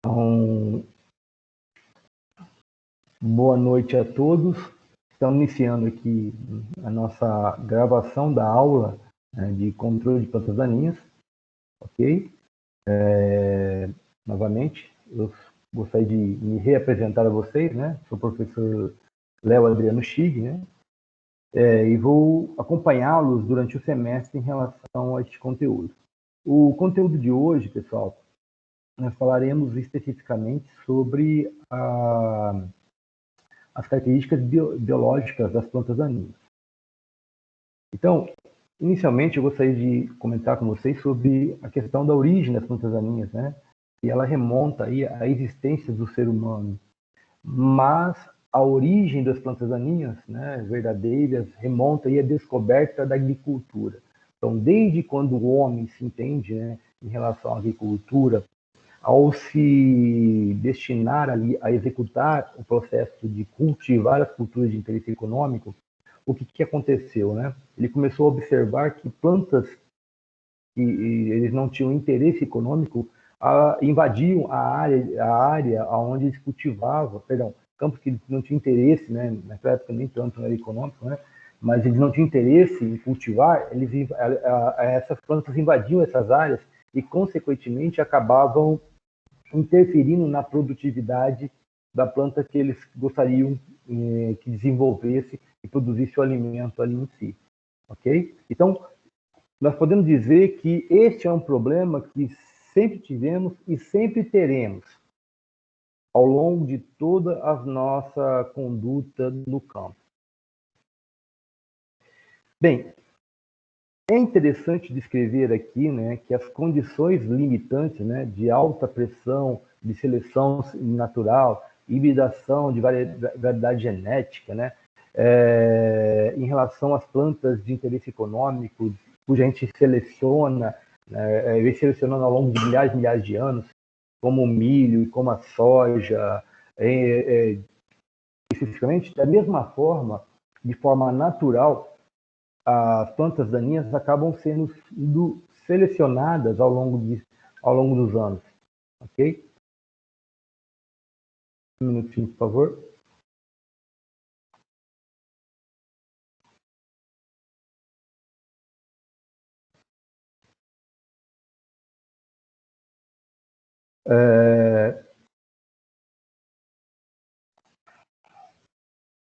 Então, boa noite a todos. Estamos iniciando aqui a nossa gravação da aula, né, de controle de plantas daninhas, ok? Novamente, eu gostaria de me reapresentar a vocês, né? Sou o professor Léo Adriano Chig, né? E vou acompanhá-los durante o semestre em relação a este conteúdo. O conteúdo de hoje, pessoal, nós falaremos especificamente sobre as características biológicas das plantas daninhas. Então, inicialmente, eu gostaria de comentar com vocês sobre a questão da origem das plantas daninhas, né? E ela remonta aí à existência do ser humano. Mas a origem das plantas daninhas, né, verdadeiras, remonta aí à descoberta da agricultura. Então, desde quando o homem se entende, né, em relação à agricultura, ao se destinar ali a executar o processo de cultivar as culturas de interesse econômico, o que aconteceu, né? Ele começou a observar que plantas que eles não tinham interesse econômico invadiam a área onde eles cultivavam, perdão, campos que não tinham interesse, né? Naquela época nem tanto era econômico, né? Mas eles não tinham interesse em cultivar, essas plantas invadiam essas áreas e, consequentemente, acabavam interferindo na produtividade da planta que eles gostariam que desenvolvesse e produzisse o alimento ali em si, ok? Então, nós podemos dizer que este é um problema que sempre tivemos e sempre teremos ao longo de toda a nossa conduta no campo. Bem, é interessante descrever aqui, né, que as condições limitantes, né, de alta pressão, de seleção natural, hibridação de variedade genética, né, em relação às plantas de interesse econômico, cuja a gente seleciona, vem selecionando ao longo de milhares e milhares de anos, como o milho e como a soja, especificamente, da mesma forma, de forma natural, as plantas daninhas acabam sendo selecionadas ao longo dos anos, ok? Um minutinho, por favor.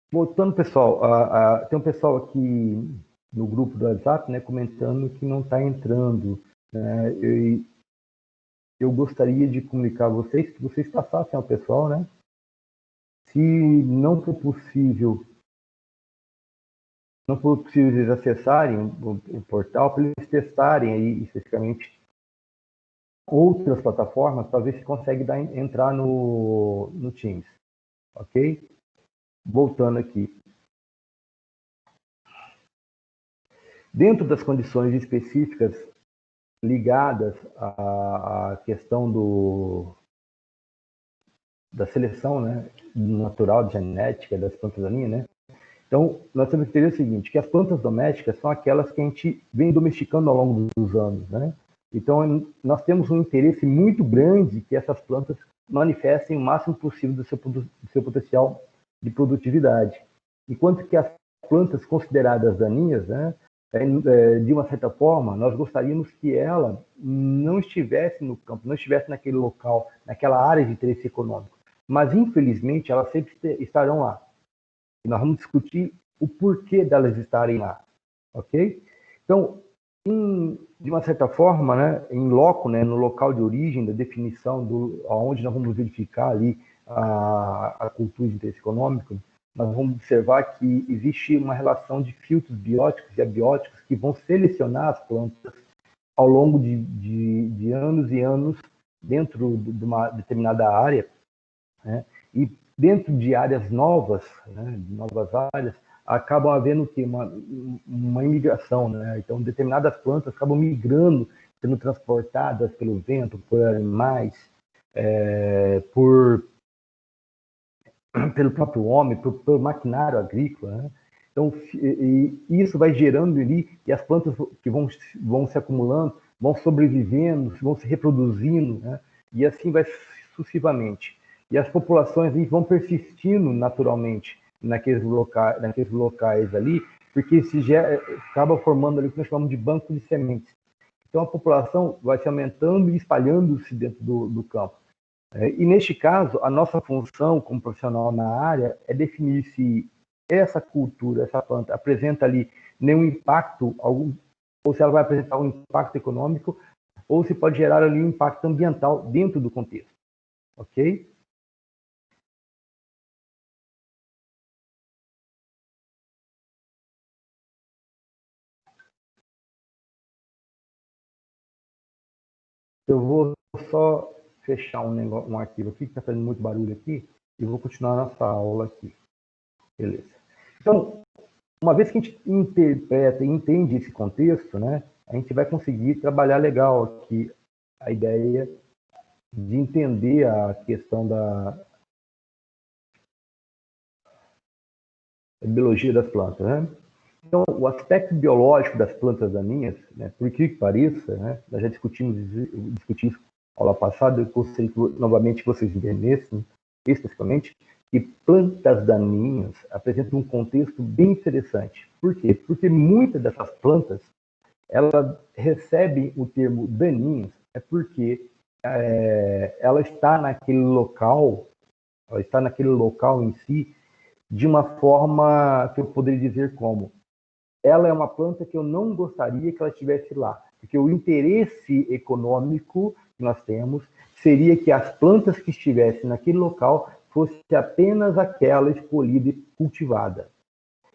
Voltando, pessoal, tem um pessoal aqui no grupo do WhatsApp, né, comentando que não está entrando, né? Eu gostaria de comunicar a vocês que vocês passassem ao pessoal, né? Se não for possível, eles acessarem o portal para eles testarem aí especificamente outras plataformas para ver se consegue entrar no Teams, ok? Voltando aqui. Dentro das condições específicas ligadas à questão da seleção, né, natural, genética das plantas daninhas, né? Então, nós temos que entender o seguinte, que as plantas domésticas são aquelas que a gente vem domesticando ao longo dos anos, né? Então, nós temos um interesse muito grande que essas plantas manifestem o máximo possível do seu potencial de produtividade. Enquanto que as plantas consideradas daninhas, né, de uma certa forma, nós gostaríamos que ela não estivesse no campo, não estivesse naquele local, naquela área de interesse econômico. Mas, infelizmente, elas sempre estarão lá. E nós vamos discutir o porquê delas estarem lá, ok? Então, de uma certa forma, né, em loco, né, no local de origem, da definição, onde nós vamos verificar ali a cultura de interesse econômico, nós vamos observar que existe uma relação de filtros bióticos e abióticos que vão selecionar as plantas ao longo de anos e anos dentro de uma determinada área, né? E dentro de áreas novas, né, de novas áreas, acabam havendo que uma imigração, né? Então, determinadas plantas acabam migrando, sendo transportadas pelo vento, por animais, pelo próprio homem, pelo maquinário agrícola, né? Então, isso vai gerando ali, e as plantas que vão se acumulando, vão sobrevivendo, vão se reproduzindo, né? E assim vai sucessivamente. E as populações vão persistindo naturalmente naqueles locais ali, porque acaba formando ali o que nós chamamos de banco de sementes. Então a população vai se aumentando e espalhando-se dentro do campo. E neste caso, a nossa função como profissional na área é definir se essa cultura, essa planta, apresenta ali nenhum impacto, ou se ela vai apresentar um impacto econômico, ou se pode gerar ali um impacto ambiental dentro do contexto. Ok? Eu vou só fechar um arquivo aqui, que está fazendo muito barulho aqui, e vou continuar a nossa aula aqui. Beleza. Então, uma vez que a gente interpreta e entende esse contexto, né, a gente vai conseguir trabalhar legal aqui a ideia de entender a questão da biologia das plantas, né? Então, o aspecto biológico das plantas daninhas, né, por que pareça, né, nós já discutimos aula passada, eu gostaria que, novamente que vocês entendessem, especificamente, que plantas daninhas apresentam um contexto bem interessante. Por quê? Porque muitas dessas plantas, elas recebem o termo daninhas, é porque ela está naquele local em si, de uma forma que eu poderia dizer como ela é uma planta que eu não gostaria que ela estivesse lá, porque o interesse econômico que nós temos seria que as plantas que estivessem naquele local fosse apenas aquela escolhida e cultivada.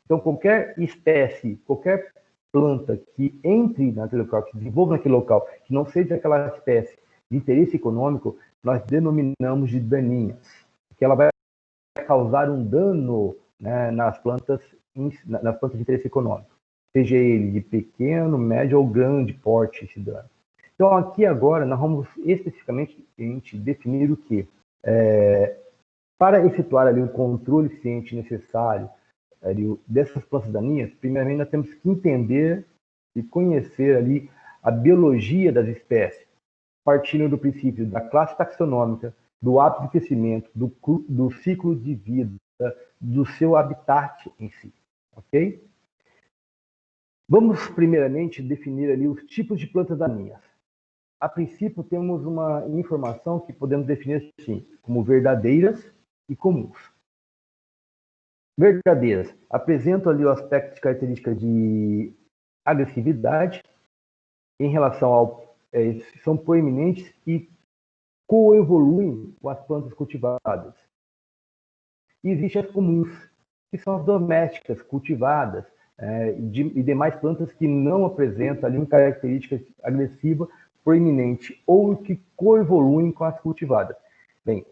Então, qualquer espécie, qualquer planta que entre naquele local, que se desenvolva naquele local, que não seja aquela espécie de interesse econômico, nós denominamos de daninhas, que ela vai causar um dano, né, nas plantas de interesse econômico, seja ele de pequeno, médio ou grande porte, esse dano. Então, aqui agora, nós vamos especificamente definir o que? Para efetuar ali o controle eficiente necessário ali, dessas plantas daninhas, primeiramente nós temos que entender e conhecer ali a biologia das espécies, partindo do princípio da classe taxonômica, do hábito de crescimento, do ciclo de vida, do seu habitat em si, ok? Vamos primeiramente definir ali os tipos de plantas daninhas. A princípio temos uma informação que podemos definir assim, como verdadeiras e comuns. Verdadeiras apresentam ali o aspecto de característica de agressividade em relação ao são proeminentes e coevoluem com as plantas cultivadas. E existem as comuns, que são as domésticas, cultivadas, e demais plantas que não apresentam ali uma característica agressiva proeminente ou que coevoluem com as cultivadas. Bem,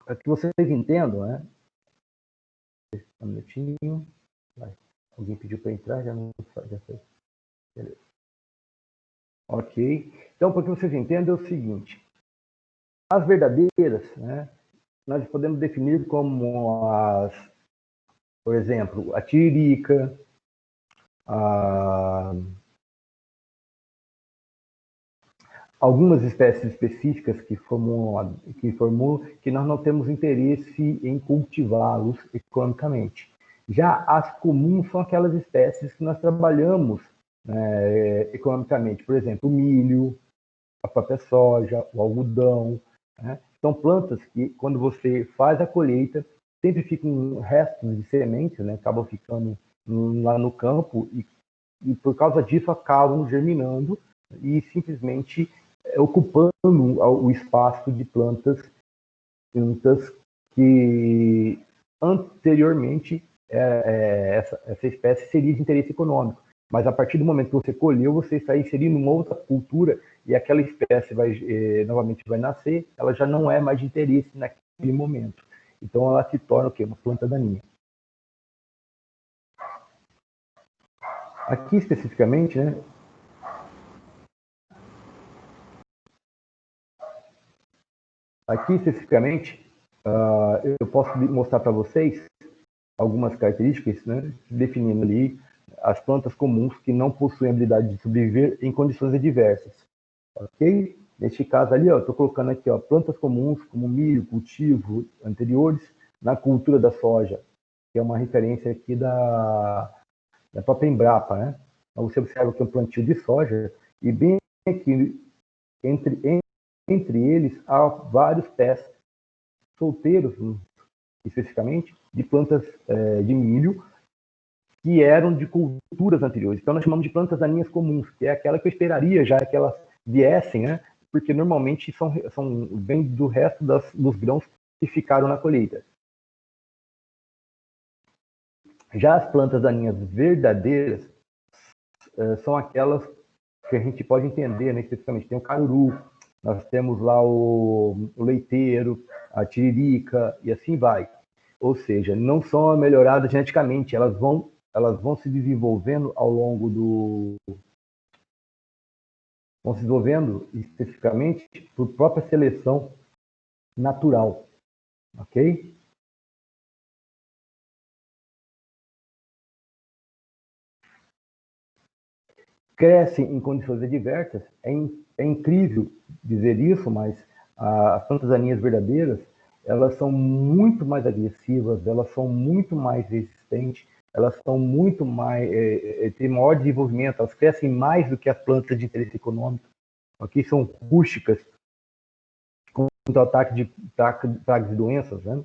para que vocês entendam, né? Um minutinho. Vai. Alguém pediu para entrar, já sei. Beleza. Ok. Então, para que vocês entendam, é o seguinte. As verdadeiras, né, nós podemos definir como por exemplo, a tiririca, algumas espécies específicas que nós não temos interesse em cultivá-los economicamente. Já as comuns são aquelas espécies que nós trabalhamos economicamente, por exemplo, o milho, a própria soja, o algodão, né? São plantas que, quando você faz a colheita, sempre ficam restos de sementes, né? Acabam ficando lá no campo e por causa disso acabam germinando e simplesmente ocupando o espaço de plantas que anteriormente essa espécie seria de interesse econômico. Mas a partir do momento que você colheu, você está inserindo uma outra cultura e aquela espécie novamente vai nascer, ela já não é mais de interesse naquele momento. Então ela se torna o quê? Uma planta daninha. Aqui especificamente, né? Aqui especificamente, eu posso mostrar para vocês algumas características, né, definindo ali as plantas comuns que não possuem habilidade de sobreviver em condições adversas. Ok? Neste caso ali, ó, estou colocando aqui, ó, plantas comuns como milho, cultivo anteriores na cultura da soja, que é uma referência aqui da própria Embrapa, né? Então, você observa que é um plantio de soja e bem aqui entre eles há vários pés solteiros, especificamente, de plantas de milho que eram de culturas anteriores. Então, nós chamamos de plantas daninhas comuns, que é aquela que eu esperaria já que elas viessem, né? Porque normalmente vêm do resto dos grãos que ficaram na colheita. Já as plantas daninhas verdadeiras são aquelas que a gente pode entender, né, especificamente. Tem o caruru, nós temos lá o leiteiro, a tiririca e assim vai. Ou seja, não são melhoradas geneticamente, elas vão se desenvolvendo ao longo vão se desenvolvendo especificamente por própria seleção natural, ok? Crescem em condições adversas, é incrível dizer isso, mas as plantas daninhas verdadeiras, elas são muito mais agressivas, elas são muito mais resistentes, elas são muito mais, têm maior desenvolvimento, elas crescem mais do que as plantas de interesse econômico, ok? São rústicas, contra o ataque de pragas e doenças, né?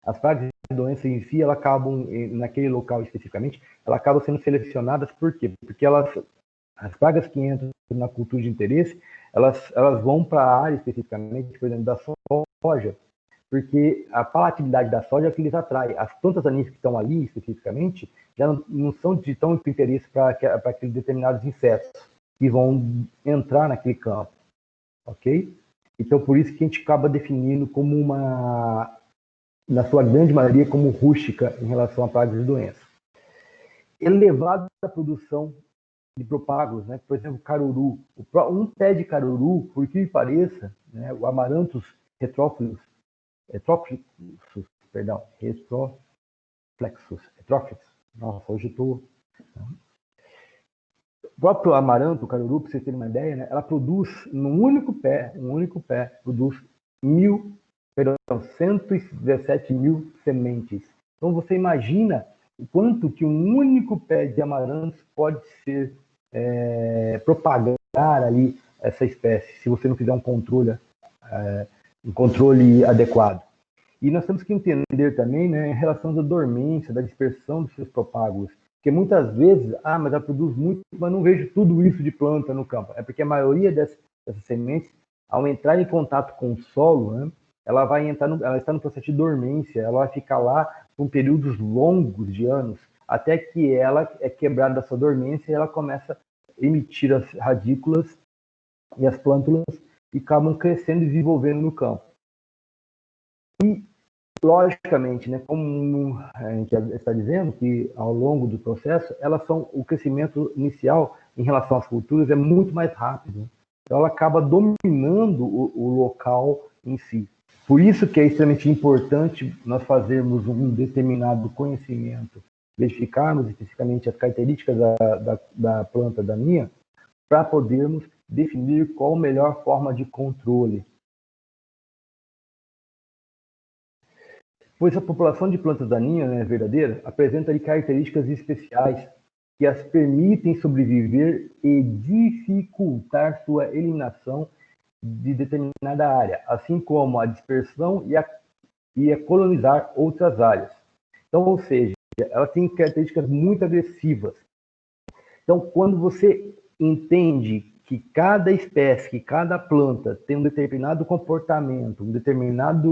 As pragas e doenças em si, elas acabam, naquele local especificamente, elas acabam sendo selecionadas por quê? Porque as pragas que entram na cultura de interesse, elas vão para a área especificamente, por exemplo, da soja, porque a palatabilidade da soja é o que eles atrai. As plantas daninhas que estão ali especificamente já não são de tão interesse para aqueles determinados insetos que vão entrar naquele campo, ok? Então, por isso que a gente acaba definindo como na sua grande maioria, como rústica em relação a pragas e doenças. Elevada produção de propágulos, né? Por exemplo, caruru. Um pé de caruru, por que pareça, né? O Amaranthus retróflexus, nossa, hoje eu estou... O próprio amaranto, o caruru, para vocês terem uma ideia, né? Ela produz, num único pé, produz 117 mil sementes. Então você imagina o quanto que um único pé de amarantos pode ser propagar ali essa espécie, se você não fizer um controle adequado. E nós temos que entender também, né, em relação à dormência, da dispersão dos seus propágulos, porque muitas vezes, mas ela produz muito, mas não vejo tudo isso de planta no campo. É porque a maioria dessas sementes, ao entrar em contato com o solo, né, ela está no processo de dormência, ela vai ficar lá por períodos longos de anos, até que ela é quebrada da sua dormência e ela começa a emitir as radículas e as plântulas e acabam crescendo e desenvolvendo no campo. E, logicamente, né, como a gente está dizendo, que ao longo do processo, o crescimento inicial em relação às culturas é muito mais rápido. Então, ela acaba dominando o local em si. Por isso que é extremamente importante nós fazermos um determinado conhecimento, verificarmos especificamente as características da planta daninha, para podermos definir qual a melhor forma de controle. Pois a população de plantas daninhas, né, verdadeira, apresenta características especiais que as permitem sobreviver e dificultar sua eliminação de determinada área, assim como a dispersão e a colonizar outras áreas. Então, ou seja, ela tem características muito agressivas. Então, quando você entende que cada espécie, que cada planta tem um determinado comportamento, uma determinada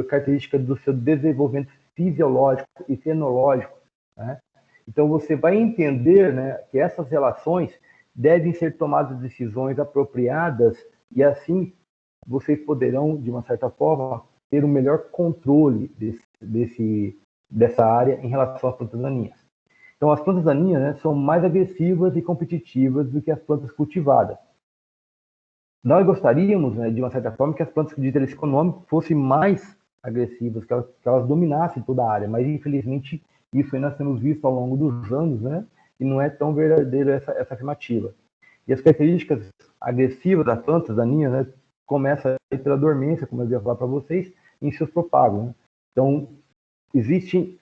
característica do seu desenvolvimento fisiológico e fenológico, né? Então você vai entender, né, que essas relações devem ser tomadas decisões apropriadas e assim vocês poderão, de uma certa forma, ter um melhor controle dessa área em relação às plantas daninhas. Então, as plantas daninhas, né, são mais agressivas e competitivas do que as plantas cultivadas. Nós gostaríamos, né, de uma certa forma, que as plantas de interesse econômico fossem mais agressivas, que elas dominassem toda a área, mas infelizmente isso aí nós temos visto ao longo dos anos, né, e não é tão verdadeiro essa afirmativa. E as características agressivas das plantas daninhas, né, começa pela dormência, como eu ia falar para vocês, em seus propagos. Né? Então, existem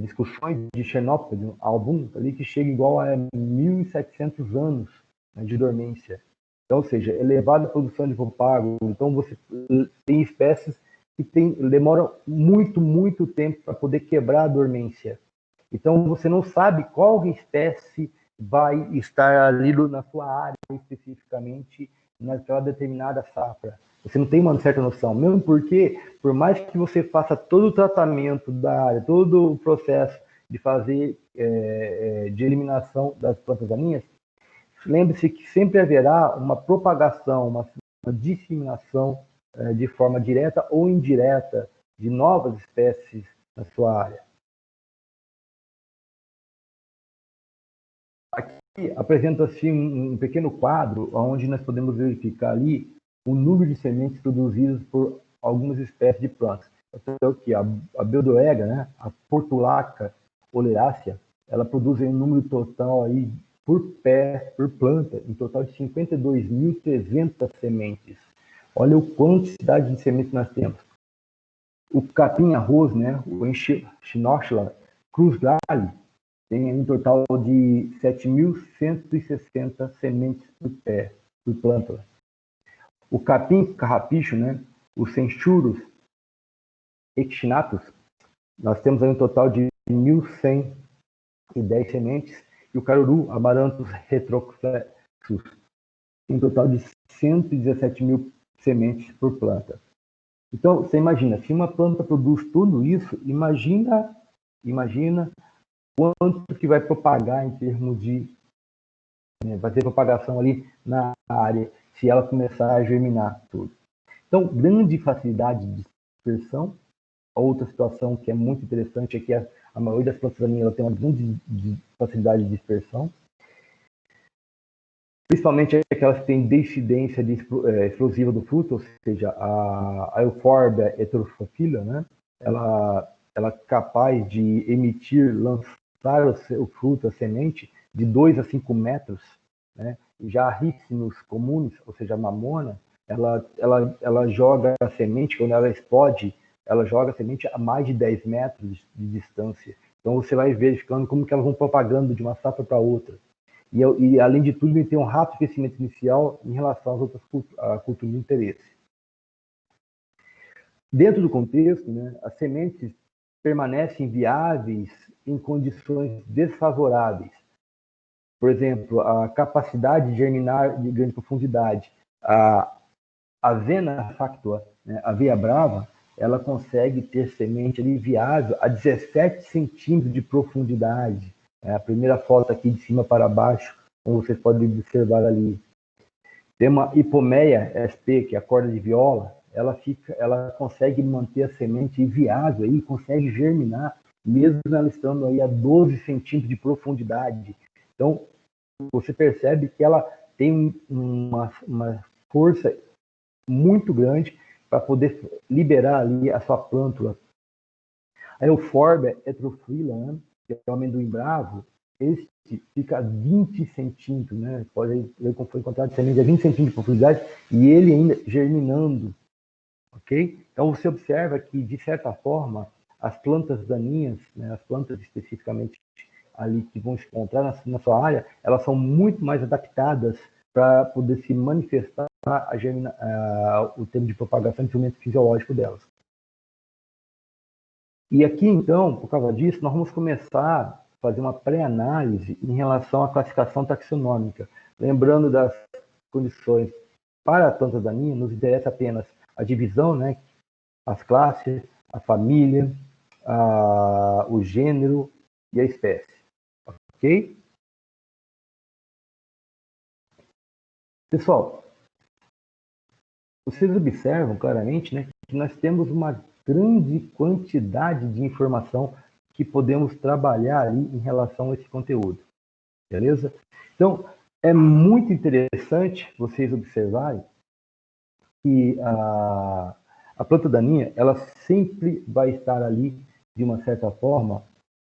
discussões de Xenópolis, algum ali que chega igual a 1.700 anos, né, de dormência. Então, ou seja, elevada produção de propago. Então, você tem espécies que demoram muito, muito tempo para poder quebrar a dormência. Então, você não sabe qual espécie vai estar ali na sua área, especificamente, naquela determinada safra. Você não tem uma certa noção. Mesmo porque, por mais que você faça todo o tratamento da área, todo o processo de fazer, de eliminação das plantas daninhas, lembre-se que sempre haverá uma propagação, uma disseminação de forma direta ou indireta de novas espécies na sua área. Aqui apresenta-se um pequeno quadro onde nós podemos verificar ali o número de sementes produzidas por algumas espécies de plantas. Então, aqui, a Beldroega, né, a Portulaca oleracea, ela produz um número total aí por pé, por planta, em total de 52.300 sementes. Olha a quantidade de sementes nós temos. O capim-arroz, né, o Echinochala cruz-galho, tem um total de 7.160 sementes por pé, por planta. O capim carrapicho, né, os Centurus ecchinatus, nós temos aí um total de 1.110 sementes, e o caruru amaranthus retroflexus, tem um total de 117 mil sementes por planta. Então, você imagina, se uma planta produz tudo isso, imagina quanto que vai propagar em termos de vai ter propagação ali na área, se ela começar a germinar tudo. Então, grande facilidade de dispersão. Outra situação que é muito interessante é que a maioria das plantas daninhas tem uma grande facilidade de dispersão, principalmente aquelas que têm decidência explosiva do fruto, ou seja, a Euphorbia heterophylla, né? Ela é capaz de lançar o fruto, a semente, de 2 a 5 metros, né? Já a Ricinus comunis, ou seja, a mamona, ela joga a semente, quando ela explode, ela joga a semente a mais de 10 metros de distância. Então você vai verificando como que elas vão propagando de uma safra para outra. E, além de tudo, ele tem um rápido crescimento inicial em relação às outras culturas de interesse. Dentro do contexto, né, as sementes permanecem viáveis em condições desfavoráveis. Por exemplo, a capacidade de germinar de grande profundidade. A Avena factua, né, a aveia brava, ela consegue ter semente ali viável a 17 centímetros de profundidade. A primeira foto aqui de cima para baixo, como vocês podem observar ali. Tem uma hipomeia SP, que é a corda de viola, ela consegue manter a semente viável e consegue germinar, mesmo ela estando aí a 12 centímetros de profundidade. Então, você percebe que ela tem uma força muito grande para poder liberar ali a sua plântula. A Euphorbia heterophylla, né, que é o amendoim bravo, este fica a 20 centímetros, né? Pode ver como foi encontrado semente a 20 centímetros de profundidade e ele ainda germinando, ok? Então você observa que, de certa forma, as plantas daninhas, né, as plantas especificamente ali que vão se encontrar na sua área, elas são muito mais adaptadas para poder se manifestar o tempo de propagação e desenvolvimento fisiológico delas. E aqui, então, por causa disso, nós vamos começar a fazer uma pré-análise em relação à classificação taxonômica. Lembrando das condições para a planta daninha, nos interessa apenas a divisão, né, as classes, a família, o gênero e a espécie. Ok? Pessoal, vocês observam claramente, né, que nós temos uma grande quantidade de informação que podemos trabalhar ali em relação a esse conteúdo. Beleza? Então, é muito interessante vocês observarem que a planta daninha, ela sempre vai estar ali, de uma certa forma,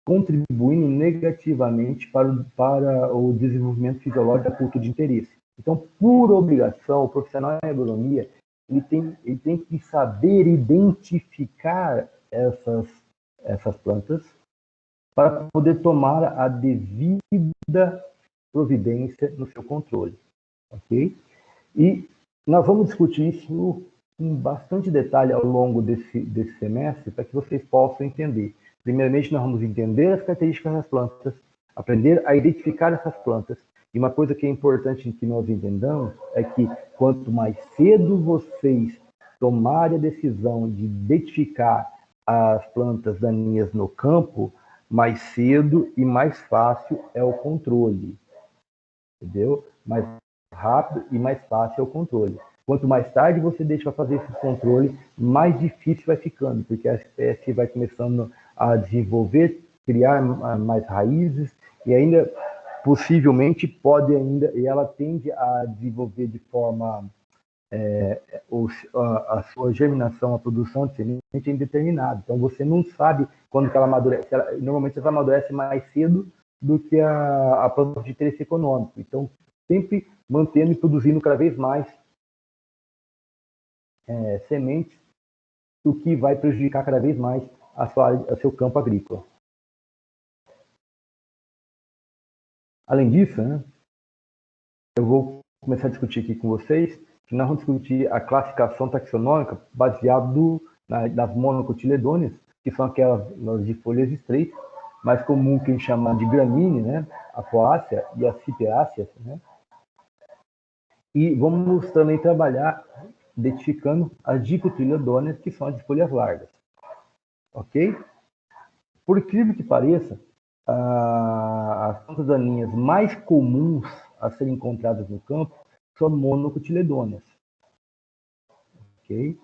contribuindo negativamente para o desenvolvimento fisiológico da cultura de interesse. Então, por obrigação, o profissional em agronomia ele tem que saber identificar essas plantas para poder tomar a devida providência no seu controle, ok? E nós vamos discutir isso com bastante detalhe ao longo desse semestre para que vocês possam entender. Primeiramente, nós vamos entender as características das plantas, aprender a identificar essas plantas. E uma coisa que é importante que nós entendamos é que quanto mais cedo vocês tomarem a decisão de identificar as plantas daninhas no campo, mais cedo e mais fácil é o controle. Entendeu? Mais rápido e mais fácil é o controle. Quanto mais tarde você deixa para fazer esse controle, mais difícil vai ficando, porque a espécie vai começando a desenvolver, criar mais raízes e ainda possivelmente pode ainda, e ela tende a desenvolver de forma a sua germinação, a produção de semente é indeterminada. Então você não sabe quando que ela amadurece. Normalmente ela amadurece mais cedo do que a planta de interesse econômico. Então sempre mantendo e produzindo cada vez mais sementes, o que vai prejudicar cada vez mais a seu campo agrícola. Além disso, né, eu vou começar a discutir aqui com vocês, que nós vamos discutir a classificação taxonômica baseado nas monocotiledôneas, que são aquelas de folhas estreitas, mais comum que a gente chama de gramínea, né, a poácea e as ciperáceas, né. E vamos também trabalhar identificando as dicotiledôneas, que são as de folhas largas. Ok? Por incrível que pareça, as plantas daninhas mais comuns a serem encontradas no campo são monocotiledôneas. Ok?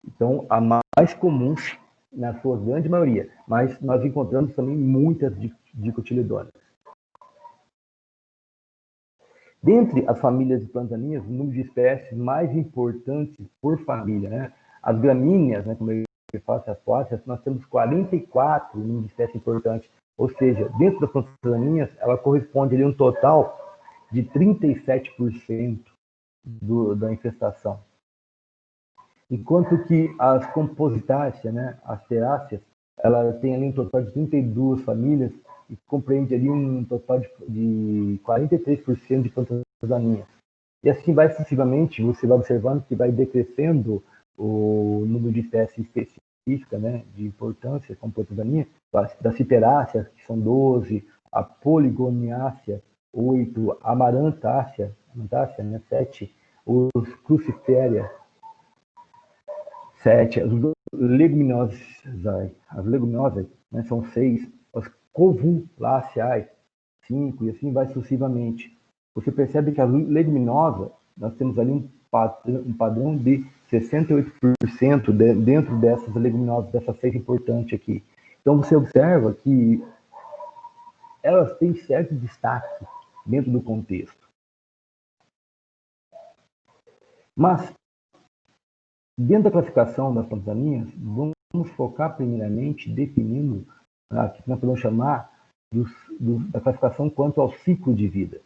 Então, a mais comuns, na sua grande maioria, mas nós encontramos também muitas dicotiledôneas. Dentre as famílias de plantas daninhas, o número de espécies mais importantes por família, né? As gramíneas, né, como eu faço as poáceas, nós temos 44 número de espécies importantes. Ou seja, dentro das plantas daninhas, ela corresponde ali a um total de 37% da infestação. Enquanto que as compositáceas, né, as teráceas, ela tem ali um total de 32 famílias e compreende ali um total de 43% de plantas daninhas. E assim vai sucessivamente, você vai observando que vai decrescendo o número de espécies específicas, né, de importância, como plantas daninhas, da ciperácea, que são 12, a poligoniácea, 8, a amarantácea, né, 7, os cruciféria, 7, as leguminosas, né, são 6, as covulaceae, 5, e assim vai sucessivamente. Você percebe que a leguminosa, nós temos ali um padrão de 68% dentro dessas leguminosas, dessas 6 importantes aqui. Então você observa que elas têm certo destaque dentro do contexto. Mas, dentro da classificação das plantas daninhas, vamos focar primeiramente definindo o que nós podemos chamar da classificação quanto ao ciclo de vida.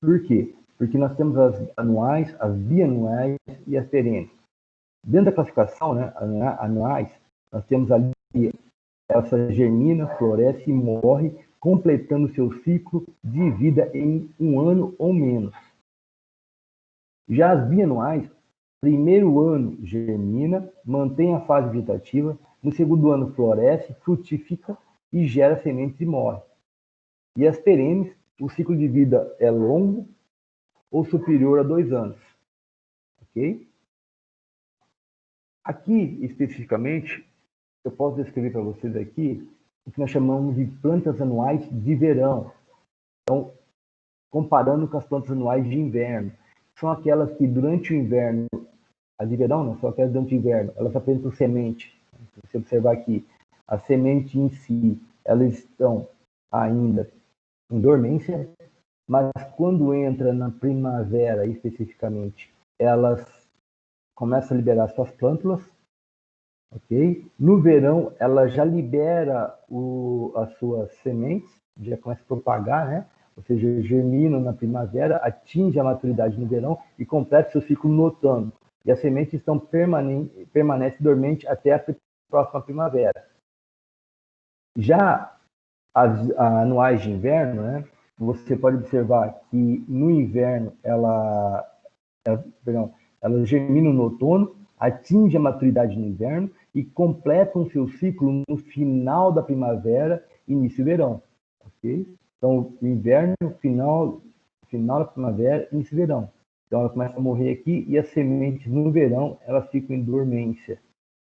Por quê? Porque nós temos as anuais, as bianuais e as perenes. Dentro da classificação, né, anuais, nós temos ali essa germina, floresce e morre, completando seu ciclo de vida em 1 ano ou menos. Já as bianuais, primeiro ano germina, mantém a fase vegetativa, no segundo ano floresce, frutifica e gera sementes e morre. E as perenes, o ciclo de vida é longo ou superior a 2 anos. Ok? Aqui, especificamente, eu posso descrever para vocês aqui o que nós chamamos de plantas anuais de verão. Então, comparando com as plantas anuais de inverno. São aquelas que durante o inverno, as de verão não, são aquelas durante o inverno, elas apresentam semente. Se você observar aqui, a semente em si, elas estão ainda em dormência, mas quando entra na primavera, especificamente, elas começam a liberar suas plântulas ok? No verão, ela já libera as suas sementes, já começa a propagar, né? Ou seja, germinam na primavera, atinge a maturidade no verão e completa seu ciclo no outono. E as sementes estão permanecem dormentes até a próxima primavera. Já as anuais de inverno, né? Você pode observar que no inverno elas germinam no outono, atingem a maturidade no inverno e completam seu ciclo no final da primavera, início do verão. Okay? Então, inverno, final da primavera, início do verão. Então, ela começa a morrer aqui e as sementes no verão elas ficam em dormência.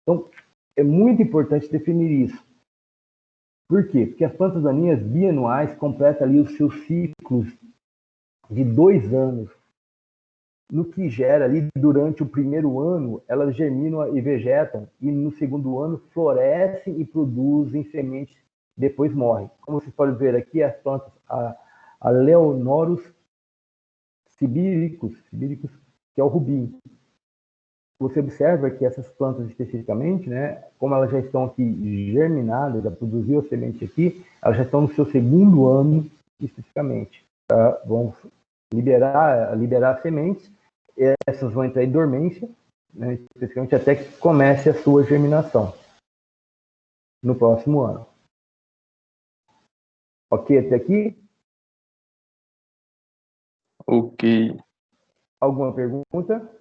Então, é muito importante definir isso. Por quê? Porque as plantas daninhas bianuais completam ali os seus ciclos de 2 anos, no que gera ali durante o primeiro ano, elas germinam e vegetam, e no segundo ano florescem e produzem sementes, depois morrem. Como vocês podem ver aqui, as plantas, a Leonorus sibiricus, que é o rubim. Você observa que essas plantas especificamente, né, como elas já estão aqui germinadas, já produziu a semente aqui, elas já estão no seu segundo ano especificamente. Tá? Vão liberar sementes, essas vão entrar em dormência, né, especificamente até que comece a sua germinação no próximo ano. Ok até aqui? Ok. Alguma pergunta?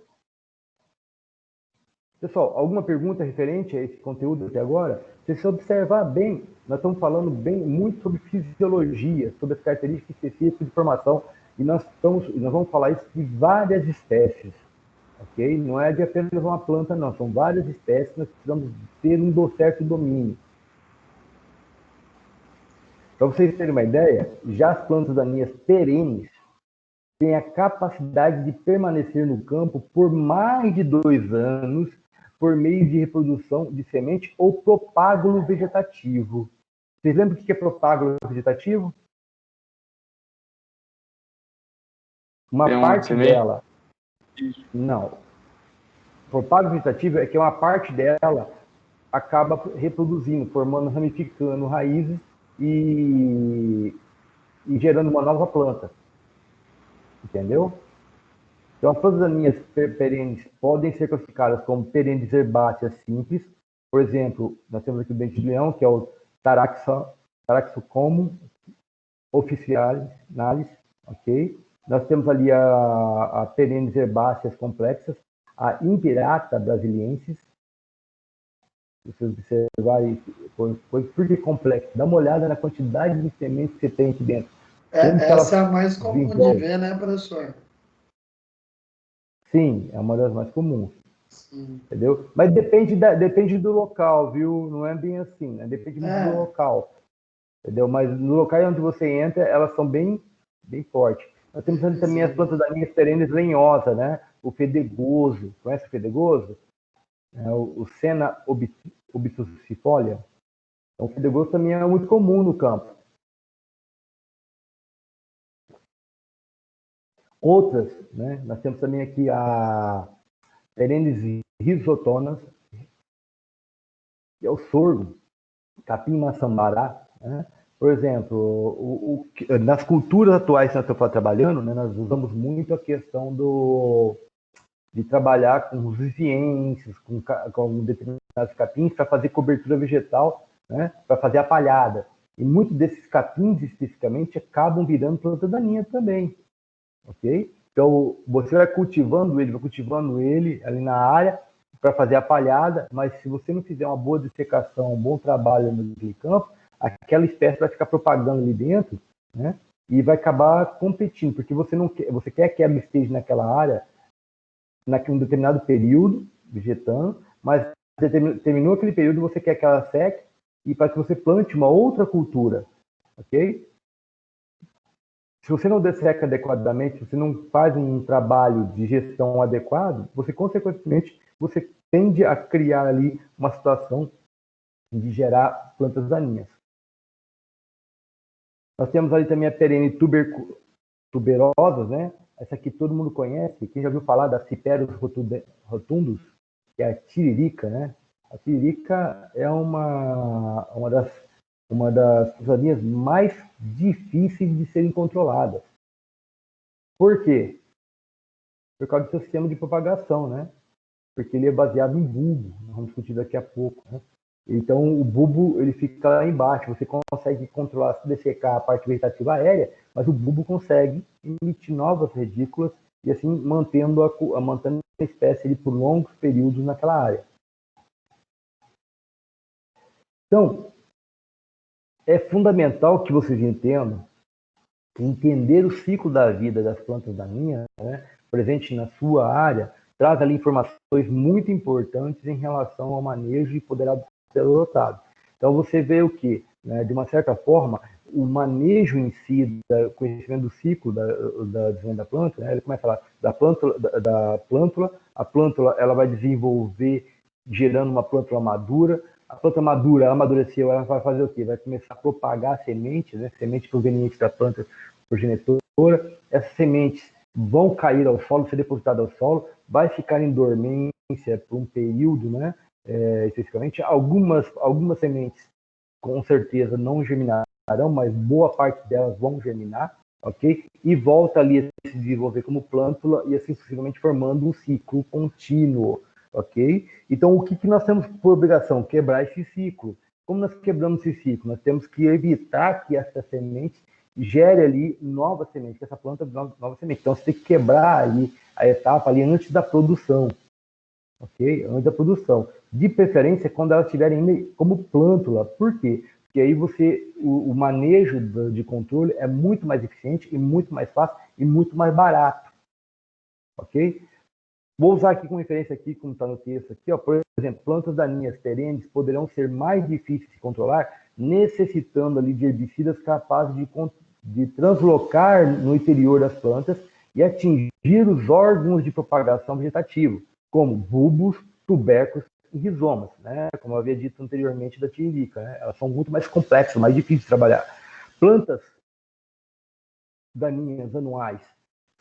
Pessoal, alguma pergunta referente a esse conteúdo até agora? Se você observar bem, nós estamos falando muito sobre fisiologia, sobre as características específicas de formação, e nós vamos falar isso de várias espécies, ok? Não é de apenas uma planta, não, são várias espécies, nós precisamos ter um certo domínio. Para vocês terem uma ideia, já as plantas daninhas perenes têm a capacidade de permanecer no campo por mais de 2 anos por meio de reprodução de semente ou propágulo vegetativo. Vocês lembram o que é propágulo vegetativo? Uma É uma parte semente? dela. Não. Propágulo vegetativo é que uma parte dela acaba reproduzindo, formando, ramificando raízes e gerando uma nova planta. Entendeu? Então, as plantas daninhas perenes podem ser classificadas como perenes herbáceas simples. Por exemplo, nós temos aqui o dente de leão, que é o Taraxacum officinalis, ok? Nós temos ali a perenes herbáceas complexas, a Impirata brasiliensis. Se você observar aí, por que complexo? Dá uma olhada na quantidade de sementes que tem aqui dentro. Essa é a mais comum de ver, né, professor? Sim, é uma das mais comuns. Sim. Entendeu? Mas depende do local, viu? Não é bem assim, né? Depende muito do local. Entendeu? Mas no local onde você entra, elas são bem fortes. Nós temos também as plantas daninhas perenes lenhosas, né? O fedegoso. Conhece o fedegoso? O Senna obtusifolia. Então, o fedegoso também é muito comum no campo. Outras, né? Nós temos também aqui a perenes rizotonas, que é o sorgo, capim maçambará, né? Por exemplo, nas culturas atuais que nós estamos trabalhando, né, nós usamos muito a questão de trabalhar com os ciências, com determinados capins para fazer cobertura vegetal, né, para fazer a palhada. E muitos desses capins, especificamente, acabam virando planta daninha também, ok? Então, você vai cultivando ele ali na área para fazer a palhada, mas se você não fizer uma boa dessecação, um bom trabalho no campo, aquela espécie vai ficar propagando ali dentro, né? E vai acabar competindo, porque você quer que ela esteja naquela área naquele determinado período, vegetando, mas terminou aquele período, você quer que ela seque e para que você plante uma outra cultura, ok? Se você não desseca adequadamente, se você não faz um trabalho de gestão adequado, você, consequentemente, você tende a criar ali uma situação de gerar plantas daninhas. Nós temos ali também a perene tuberosas, né? Essa aqui todo mundo conhece. Quem já ouviu falar da Ciperus rotundus, que é a tiririca, né? A tiririca é uma das plantas mais difíceis de serem controladas. Por quê? Por causa do seu sistema de propagação, né? Porque ele é baseado em bulbo, nós vamos discutir daqui a pouco, né? Então, o bulbo ele fica lá embaixo, você consegue controlar, dessecar a parte vegetativa aérea, mas o bulbo consegue emitir novas radículas e assim mantendo a espécie ali por longos períodos naquela área. Então, é fundamental que vocês entendam, entender o ciclo da vida das plantas daninhas, né, presente na sua área, traz ali informações muito importantes em relação ao manejo e poderá ser adotado. Então, você vê o que, né, de uma certa forma, o manejo em si, o conhecimento do ciclo da desenvolvimento da planta, né, ele começa lá da plântula, a plântula ela vai desenvolver gerando uma plântula madura, a planta madura, ela amadureceu, ela vai fazer o quê? Vai começar a propagar sementes, né, semente proveniente da planta progenitora, essas sementes vão cair ao solo, ser depositadas ao solo, vai ficar em dormência por um período, né, especificamente. Algumas sementes, com certeza, não germinarão, mas boa parte delas vão germinar, ok? E volta ali a se desenvolver como plântula e assim sucessivamente formando um ciclo contínuo, ok? Então, o que nós temos por obrigação? Quebrar esse ciclo. Como nós quebramos esse ciclo? Nós temos que evitar que essa semente gere ali nova semente, que essa planta nova semente. Então, você tem que quebrar ali a etapa ali antes da produção, ok? Antes da produção. De preferência, quando elas estiverem como plântula. Por quê? Porque aí o manejo de controle é muito mais eficiente e muito mais fácil e muito mais barato, ok? Vou usar aqui como referência aqui, como está no texto aqui, ó, por exemplo, plantas daninhas perenes poderão ser mais difíceis de controlar, necessitando ali de herbicidas capazes de translocar no interior das plantas e atingir os órgãos de propagação vegetativa, como bulbos, tubérculos e rizomas, né? Como eu havia dito anteriormente da tiririca, né? Elas são muito mais complexas, mais difíceis de trabalhar. Plantas daninhas anuais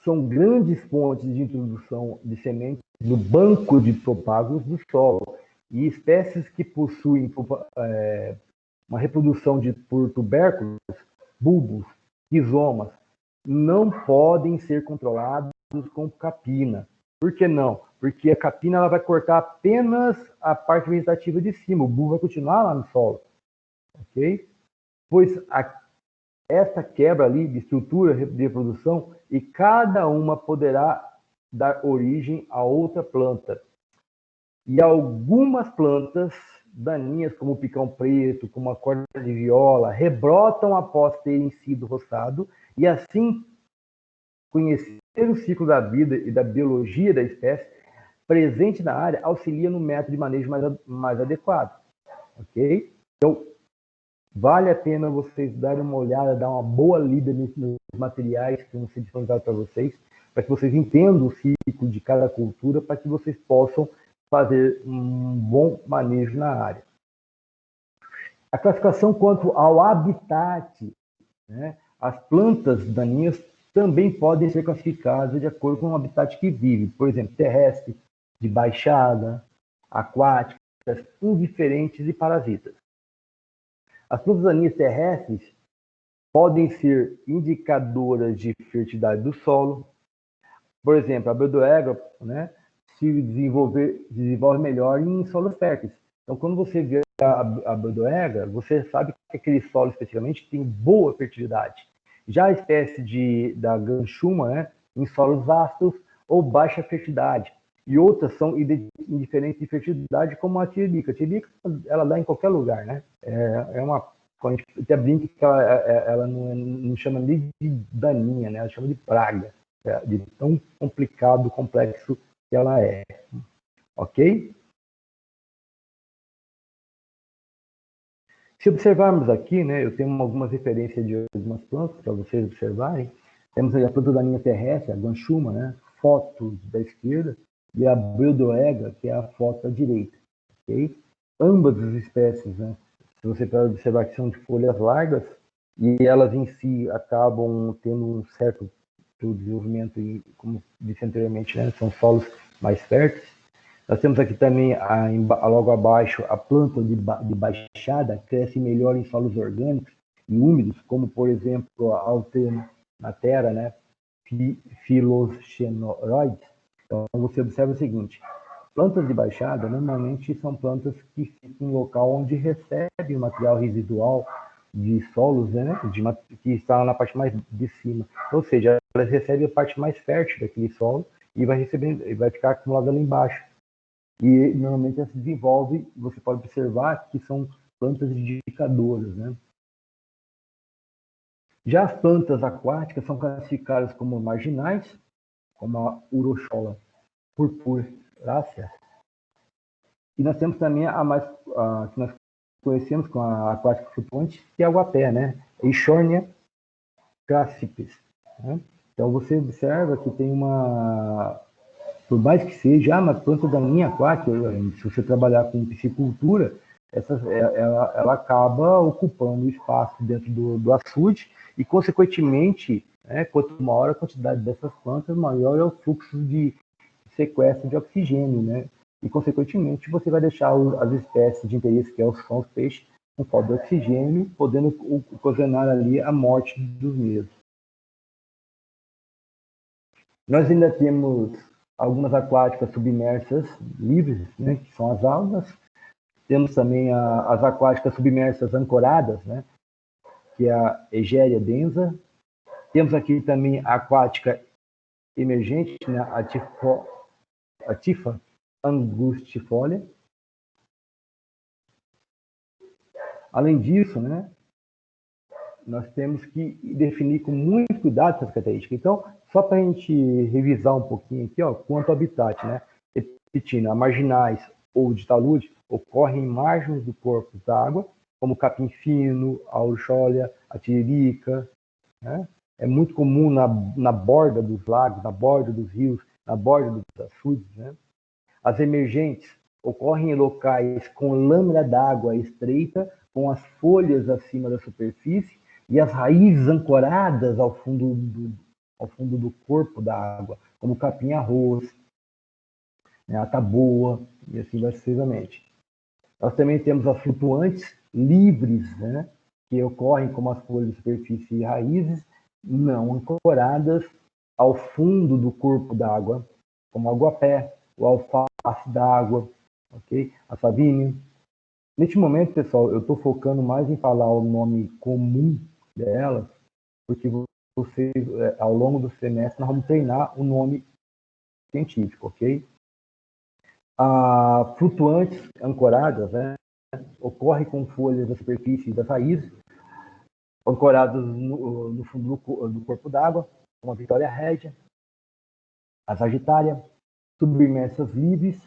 são grandes fontes de introdução de sementes no banco de propagos do solo, e espécies que possuem uma reprodução por tubérculos, bulbos, rizomas, não podem ser controlados com capina. Por que não? Porque a capina ela vai cortar apenas a parte vegetativa de cima, o bulbo vai continuar lá no solo, ok? Pois essa quebra ali de estrutura de reprodução e cada uma poderá dar origem a outra planta. E algumas plantas daninhas, como o picão preto, como a corda de viola, rebrotam após terem sido roçado e assim conhecer o ciclo da vida e da biologia da espécie presente na área auxilia no método de manejo mais adequado, ok? Então, vale a pena vocês darem uma olhada, dar uma boa lida nos materiais que vão ser disponibilizados para vocês, para que vocês entendam o ciclo de cada cultura, para que vocês possam fazer um bom manejo na área. A classificação quanto ao habitat, né? As plantas daninhas também podem ser classificadas de acordo com o habitat que vive, por exemplo, terrestre, de baixada, aquáticas, indiferentes e parasitas. As plantas daninhas terrestres podem ser indicadoras de fertilidade do solo. Por exemplo, a Brodoega, né, se desenvolve melhor em solos férteis. Então, quando você vê a Brodoega, você sabe que aquele solo especificamente tem boa fertilidade. Já a espécie da Ganchuma, né, em solos ácidos ou baixa fertilidade. E outras são indiferentes de fertilidade, como a tiririca. A tiririca, ela dá em qualquer lugar, né? Quando a gente até brinca que ela não chama nem de daninha, né? Ela chama de praga, de tão complicado, complexo que ela é. Ok? Se observarmos aqui, né, eu tenho algumas referências de algumas plantas para vocês observarem. Temos a planta daninha terrestre, a Ganchuma, né, foto da esquerda, e a Brodoega, que é a foto da direita. Okay? Ambas as espécies, né, se você pode observar que são de folhas largas, e elas em si acabam tendo um certo desenvolvimento, e, como disse anteriormente, né, são solos mais férteis. Nós temos aqui também, logo abaixo, a planta de baixada cresce melhor em solos orgânicos e úmidos, como, por exemplo, a alternatera, né? Filoxenoroides. Então, você observa o seguinte: plantas de baixada normalmente são plantas que ficam em local onde recebem o material residual de solos, né, que está na parte mais de cima. Ou seja, elas recebem a parte mais fértil daquele solo e vai ficar acumulada lá embaixo. E normalmente ela se desenvolve, você pode observar que são plantas indicadoras, né? Já as plantas aquáticas são classificadas como marginais, como a Urochola purpurácea. E nós temos também que nós conhecemos com a aquática flutuante, que é a aguapé, né? Eichhornia crassipes. Né? Então você observa que tem por mais que seja uma planta daninha aquática, se você trabalhar com piscicultura, ela acaba ocupando o espaço dentro do açude e, consequentemente, né, quanto maior a quantidade dessas plantas, maior é o fluxo de sequestro de oxigênio, né? E, consequentemente, você vai deixar as espécies de interesse, que são os peixes, com falta de oxigênio, podendo ocasionar ali a morte dos mesmos. Nós ainda temos algumas aquáticas submersas livres, né, que são as algas. Temos também as aquáticas submersas ancoradas, né, que é a Egeria densa. Temos aqui também a aquática emergente, né, a Tifa angustifolia. Além disso, né, nós temos que definir com muito cuidado essas características. Então, só para a gente revisar um pouquinho aqui, ó, quanto ao habitat, né? Repetindo, a marginais ou de talude ocorrem em margens do corpo d'água, como o capim fino, a urcholia, a tiririca, né? É muito comum na borda dos lagos, na borda dos rios, na borda dos açudes, né? As emergentes ocorrem em locais com lâmina d'água estreita, com as folhas acima da superfície e as raízes ancoradas ao fundo do corpo da água, como o capim-arroz, né, a taboa, e assim sucessivamente. Nós também temos as flutuantes livres, né, que ocorrem como as folhas de superfície e raízes, não ancoradas ao fundo do corpo da água, como o aguapé, o alface d'água, ok? A savínia. Neste momento, pessoal, eu estou focando mais em falar o nome comum delas, porque vocês, ao longo do semestre, nós vamos treinar o nome científico, ok? Flutuantes ancoradas, né, ocorre com folhas da superfície das raízes, ancoradas no fundo do corpo d'água, como a Victoria Regia, a Sagitária, submersas livres,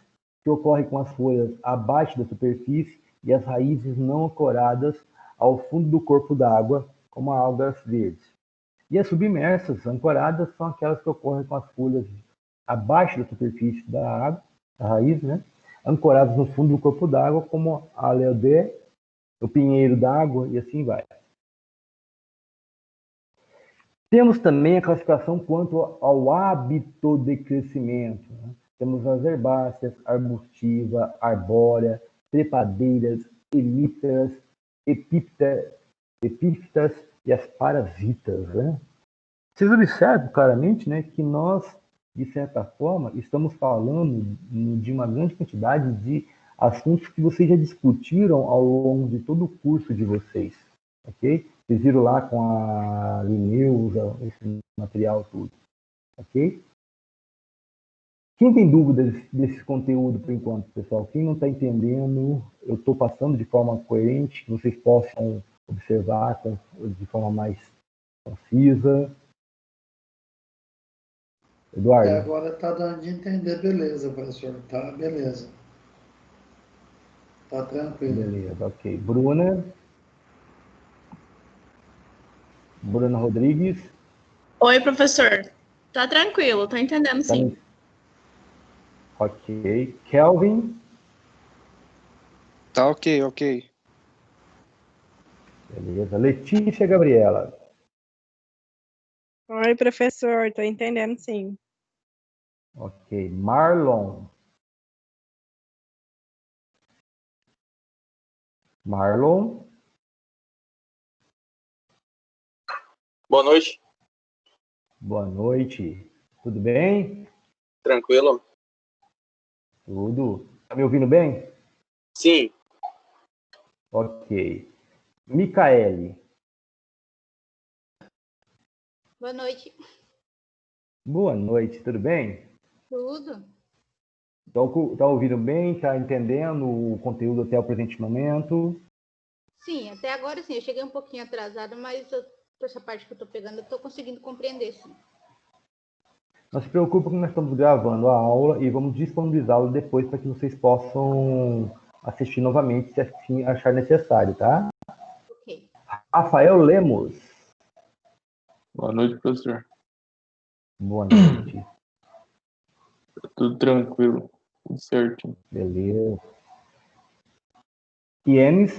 que ocorre com as folhas abaixo da superfície e as raízes não ancoradas ao fundo do corpo d'água, como algas verdes. E as submersas ancoradas são aquelas que ocorrem com as folhas abaixo da superfície da água, da raiz, né? Ancoradas no fundo do corpo d'água, como a leodé, o pinheiro d'água e assim vai. Temos também a classificação quanto ao hábito de crescimento. Né? Temos as herbáceas, arbustiva, arbórea, trepadeiras, elípteras, epífitas e as parasitas. Né? Vocês observam claramente, né, que nós, de certa forma, estamos falando de uma grande quantidade de assuntos que vocês já discutiram ao longo de todo o curso de vocês, ok? Vocês viram lá com a Lineusa, esse material tudo, ok? Quem tem dúvidas desse conteúdo por enquanto, pessoal? Quem não está entendendo, eu estou passando de forma coerente, que vocês possam observar de forma mais concisa. Eduardo? Agora está dando de entender, beleza, professor. Tá, beleza. Tá tranquilo. Beleza, ok. Bruna Rodrigues. Oi, professor. Tá tranquilo, tô entendendo sim. Ok. Kelvin. Tá ok. Beleza. Letícia Gabriela. Oi, professor, tô entendendo sim. Ok. Marlon. Marlon. Boa noite. Boa noite. Tudo bem? Tranquilo? Tudo. Tá me ouvindo bem? Sim. Ok. Micaele. Boa noite. Boa noite, tudo bem? Tudo? Tá ouvindo bem? Tá entendendo o conteúdo até o presente momento? Sim, até agora sim. Eu cheguei um pouquinho atrasada, mas essa parte que eu tô pegando, eu tô conseguindo compreender, sim. Não se preocupe que nós estamos gravando a aula e vamos disponibilizá-la depois para que vocês possam assistir novamente, se assim achar necessário, tá? Ok. Rafael Lemos. Boa noite, professor. Boa noite. Tudo tranquilo, tudo certinho. Beleza. Ienes.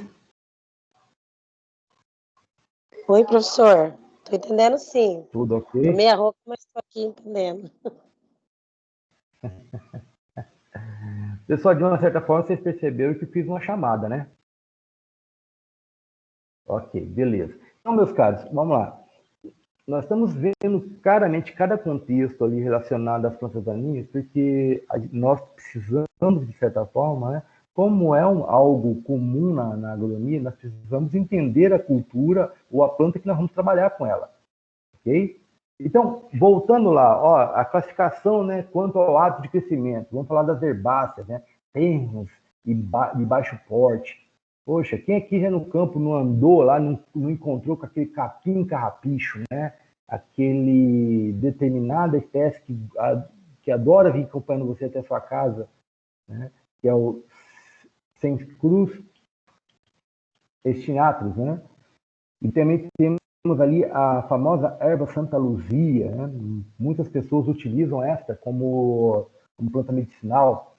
Oi, professor. Tô entendendo, sim. Tudo ok? Tô meia rouca, mas tô aqui entendendo. Pessoal, de uma certa forma, vocês perceberam que fiz uma chamada, né? Ok, beleza. Então, meus caros, vamos lá. Nós estamos vendo claramente cada contexto ali relacionado às plantas daninhas, porque nós precisamos, de certa forma, né, como é algo comum na agronomia, nós precisamos entender a cultura ou a planta que nós vamos trabalhar com ela, ok? Então, voltando lá, ó, a classificação, né, quanto ao ato de crescimento, vamos falar das herbáceas, né, terras de baixo porte. Poxa, quem aqui já no campo não andou lá, não encontrou com aquele capim carrapicho, né? Aquele determinada espécie que adora vir acompanhando você até a sua casa, né? Que é o Semicruz estinatus, né? E também temos ali a famosa erva Santa Luzia, né? Muitas pessoas utilizam esta como planta medicinal,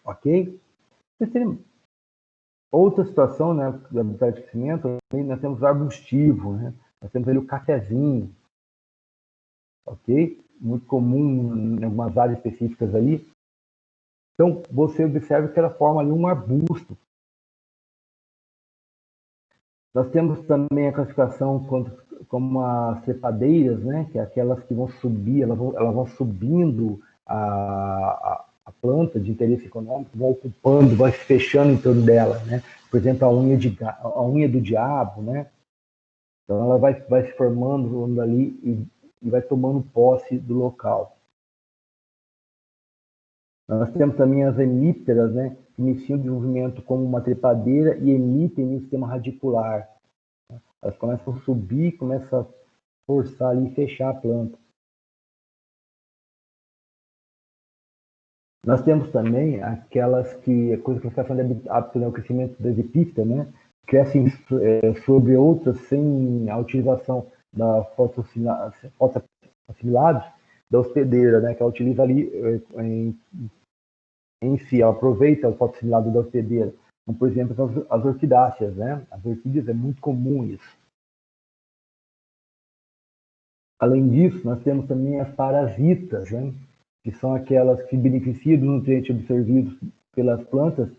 ok? Outra situação, né, do habitat de crescimento, nós temos o arbustivo, né? Nós temos ali o cafezinho, ok? Muito comum em algumas áreas específicas ali. Então, você observa que ela forma ali um arbusto. Nós temos também a classificação como as trepadeiras, né? Que é aquelas que vão subir, elas vão subindo a planta de interesse econômico, vão ocupando, vai se fechando em torno dela, né? Por exemplo, a unha do diabo, né? Então ela vai se formando ali e vai tomando posse do local. Nós temos também as hemípteras, né? Que iniciam o desenvolvimento como uma trepadeira e emitem no sistema radicular. Elas começam a subir, começam a forçar ali e fechar a planta. Nós temos também aquelas que a classificação de hábito, né, o crescimento das epífitas, né, crescem sobre outras sem a utilização da fotoassimilados da hospedeira, né, que ela utiliza ali em si, ela aproveita o fotossimilado da hospedeira. Como, por exemplo, as orquidáceas, né? As orquídeas é muito comum isso. Além disso, nós temos também as parasitas, né? Que são aquelas que se beneficiam dos nutrientes absorvidos pelas plantas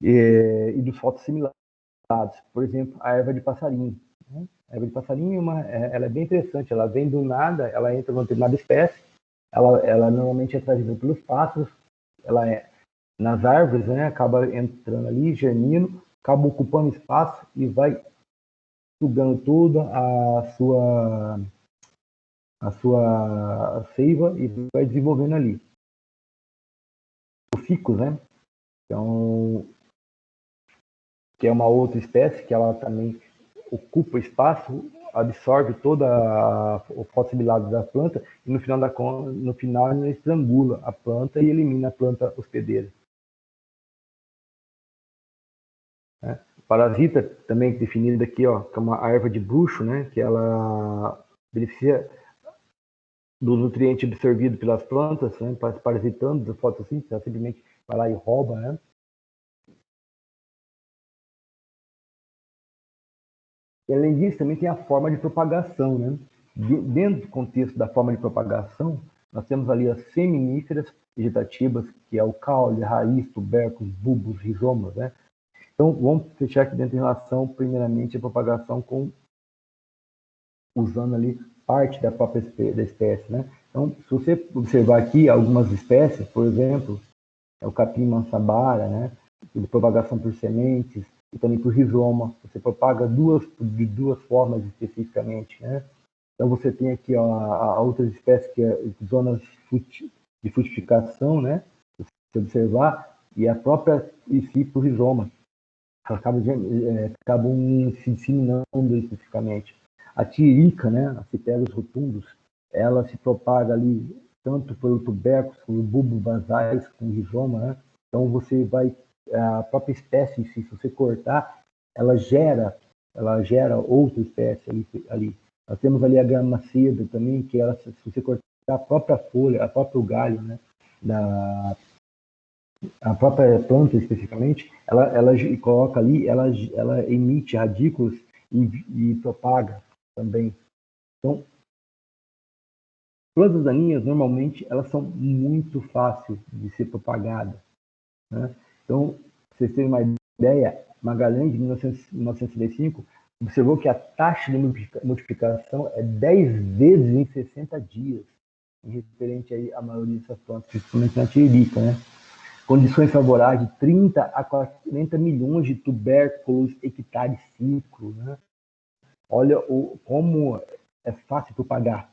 e dos fotossimilados. Por exemplo, a erva de passarinho. Né? A erva de passarinho ela é bem interessante, ela vem do nada, ela entra numa determinada espécie, ela normalmente é trazida pelos pássaros, ela é nas árvores, né? Acaba entrando ali, germina, acaba ocupando espaço e vai sugando toda a sua seiva e vai desenvolvendo ali. O ficus, né? Então, que é uma outra espécie que ela também ocupa espaço, absorve toda o fossilizado da planta e no final ele estrangula a planta e elimina a planta hospedeira. Né? Parasita também definida aqui, ó, como a erva de bruxo, né? Que ela beneficia do nutriente absorvido pelas plantas, né? Parasitando da fotossíntese, ela simplesmente vai lá e rouba, né? E, além disso, também tem a forma de propagação, né? Dentro do contexto da forma de propagação, nós temos ali as seminíferas vegetativas, que é o caule, raiz, tubérculos, bulbos, rizomas, né? Então, vamos fechar aqui dentro em relação, primeiramente, à propagação usando ali parte da própria da espécie, né? Então, se você observar aqui algumas espécies, por exemplo, é o capim mansabara, né? De propagação por sementes e também por rizoma. Você propaga de duas formas especificamente, né? Então, você tem aqui a outras espécies que é zonas de frutificação, né? Se observar, e a própria e si por rizoma. Acabam se disseminando especificamente. A tirica, né, a Cipérus rotundos, ela se propaga ali tanto pelo tubérculo, pelo bulbo basais, com rizoma, né? Então você vai, a própria espécie, se você cortar, ela gera outra espécie ali. Nós temos ali a grama seda também, que ela, se você cortar a própria folha, a próprio galho, né, a própria planta especificamente, ela coloca ali, ela emite radículos e propaga também. Então, plantas daninhas, normalmente, elas são muito fáceis de ser propagadas, né? Então, para vocês terem uma ideia, Magalhães, de 1965, observou que a taxa de multiplicação é 10 vezes em 60 dias, em referente aí à maioria dessas plantas, principalmente na tiririca, né? Condições favoráveis de 30 a 40 milhões de tubérculos hectare ciclo, né? Olha como é fácil propagar.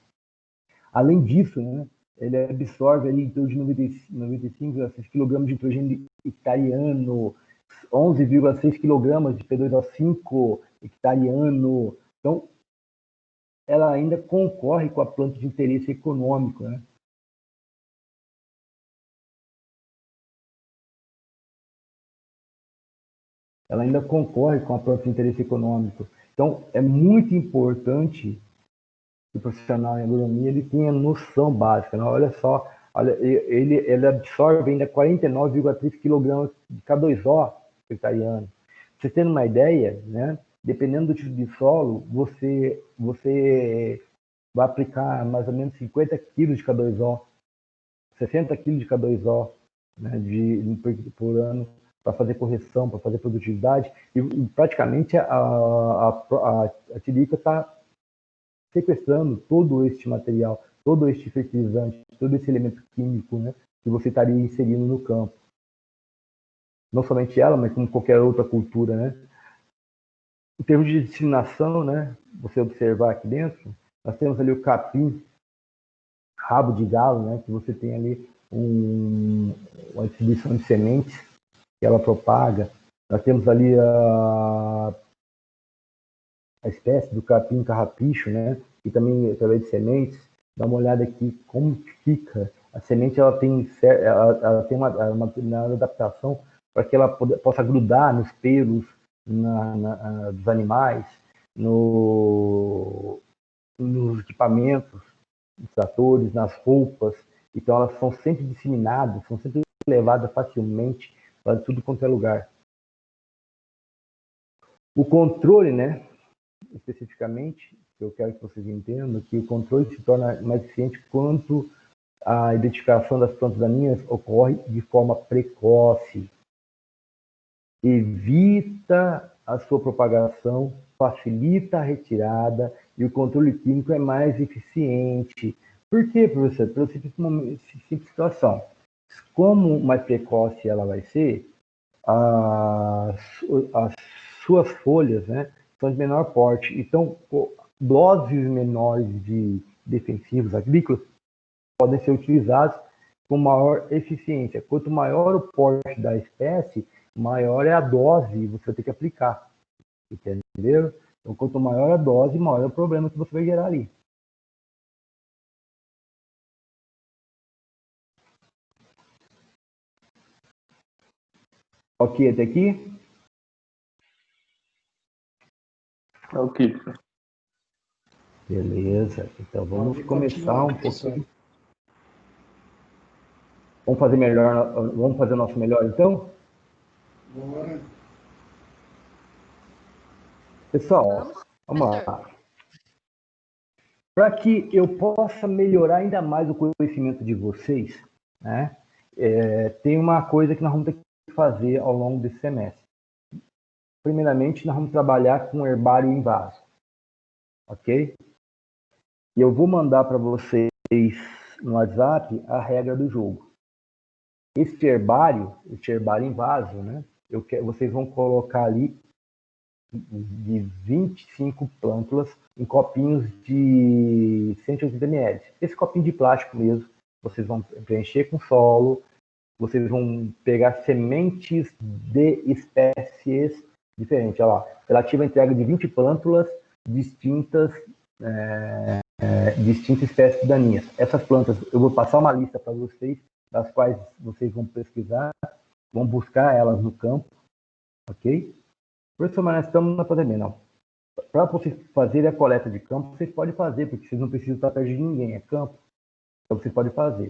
Além disso, né, ele absorve ali em torno de 95,6 kg de nitrogênio hectareano, 11,6 kg de P2O5 hectareano. Então, ela ainda concorre com a planta de interesse econômico, né? Ela ainda concorre com a planta de interesse econômico. Então, é muito importante que o profissional em agronomia ele tenha noção básica. Né? Olha só, ele absorve ainda 49,3 kg de K2O hectareano. Pra você ter uma ideia, né? Dependendo do tipo de solo, você vai aplicar mais ou menos 50 kg de K2O, 60 kg de K2O, né, por ano, para fazer correção, para fazer produtividade, e praticamente a tirica está sequestrando todo este material, todo este fertilizante, todo esse elemento químico, né, que você estaria inserindo no campo. Não somente ela, mas como qualquer outra cultura, né? Em termos de disseminação, né, você observar aqui dentro, nós temos ali o capim, rabo de galo, né, que você tem ali uma distribuição de sementes que ela propaga. Nós temos ali a espécie do capim carrapicho, né, e também através de sementes. Dá uma olhada aqui como fica. A semente ela tem uma determinada adaptação para que ela possa grudar nos pelos dos animais, nos equipamentos, nos tratores, nas roupas. Então elas são sempre disseminadas, são sempre levadas facilmente para tudo quanto é lugar. O controle, né, especificamente, eu quero que vocês entendam que o controle se torna mais eficiente quando a identificação das plantas daninhas ocorre de forma precoce. Evita a sua propagação, facilita a retirada e o controle químico é mais eficiente. Por quê, professor? Pela simples situação. Como mais precoce ela vai ser, as suas folhas, né, são de menor porte. Então, doses menores de defensivos agrícolas podem ser utilizados com maior eficiência. Quanto maior o porte da espécie, maior é a dose que você vai ter que aplicar. Entendeu? Então, quanto maior a dose, maior é o problema que você vai gerar ali. Ok até aqui? Ok. Beleza. Então vamos começar um pouquinho. Vamos fazer melhor, vamos fazer o nosso melhor então? Bora. Pessoal, vamos lá. Para que eu possa melhorar ainda mais o conhecimento de vocês, né, tem uma coisa que nós vamos ter que fazer ao longo desse semestre. primeiramente, nós vamos trabalhar com herbário em vaso, ok? E eu vou mandar para vocês no WhatsApp a regra do jogo. Este herbário em vaso, né? Vocês vão colocar ali de 25 plântulas em copinhos de 180 ml. Esse copinho de plástico mesmo, vocês vão preencher com solo, vocês vão pegar sementes de espécies diferentes. Olha lá, relativa à entrega de 20 plântulas distintas espécies daninhas. Essas plantas, eu vou passar uma lista para vocês, das quais vocês vão pesquisar, vão buscar elas no campo, ok? Professor, mas nós estamos na pandemia, não. Para vocês fazerem a coleta de campo, vocês podem fazer, porque vocês não precisam estar perto de ninguém, é campo. Então vocês podem fazer.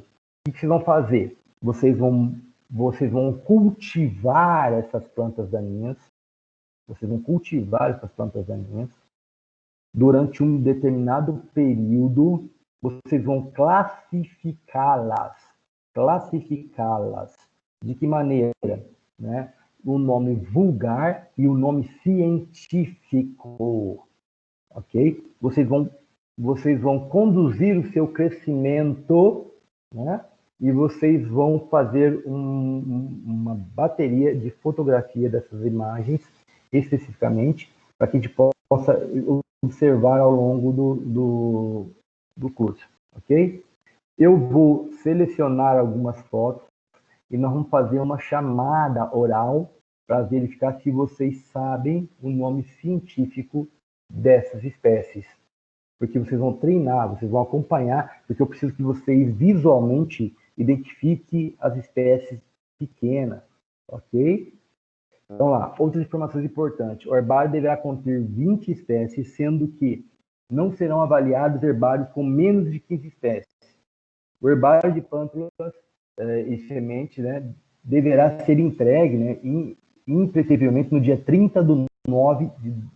O que vocês vão fazer? Vocês vão cultivar essas plantas daninhas. Vocês vão cultivar essas plantas daninhas. Durante um determinado período, vocês vão classificá-las. Classificá-las. De que maneira? Né? O nome vulgar e o nome científico. Ok? Vocês vão conduzir o seu crescimento, né? E vocês vão fazer uma bateria de fotografia dessas imagens, especificamente, para que a gente possa observar ao longo do curso, ok? Eu vou selecionar algumas fotos e nós vamos fazer uma chamada oral para verificar se vocês sabem o nome científico dessas espécies. Porque vocês vão treinar, vocês vão acompanhar, porque eu preciso que vocês visualmente identifiquem as espécies pequenas, ok? Então lá, outras informações importantes. O herbário deverá conter 20 espécies, sendo que não serão avaliados herbários com menos de 15 espécies. O herbário de plântulas e sementes, né, deverá ser entregue, né, impreterivelmente no dia 30/9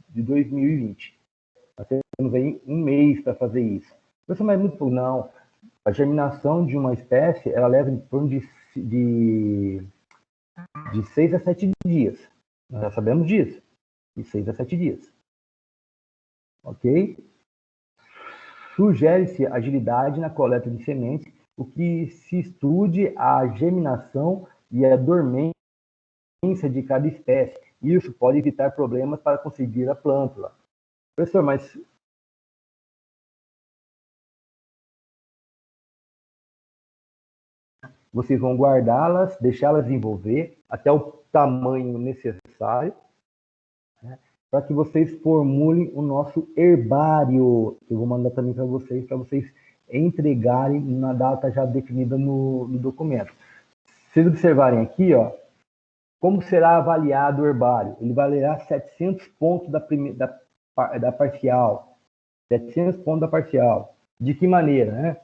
de 2020. Nós temos aí um mês para fazer isso. Isso não é muito pouco, não. A germinação de uma espécie, ela leva em torno de 6 a 7 dias. Nós já sabemos disso. De 6 a 7 dias. Ok? Sugere-se agilidade na coleta de sementes, o que se estude a germinação e a dormência de cada espécie. Isso pode evitar problemas para conseguir a plântula. Professor, mas vocês vão guardá-las, deixá-las desenvolver até o tamanho necessário, né, para que vocês formulem o nosso herbário. Eu vou mandar também para vocês entregarem na data já definida no documento. Se vocês observarem aqui, ó, como será avaliado o herbário? Ele valerá 700 pontos da parcial. 700 pontos da parcial. De que maneira, né?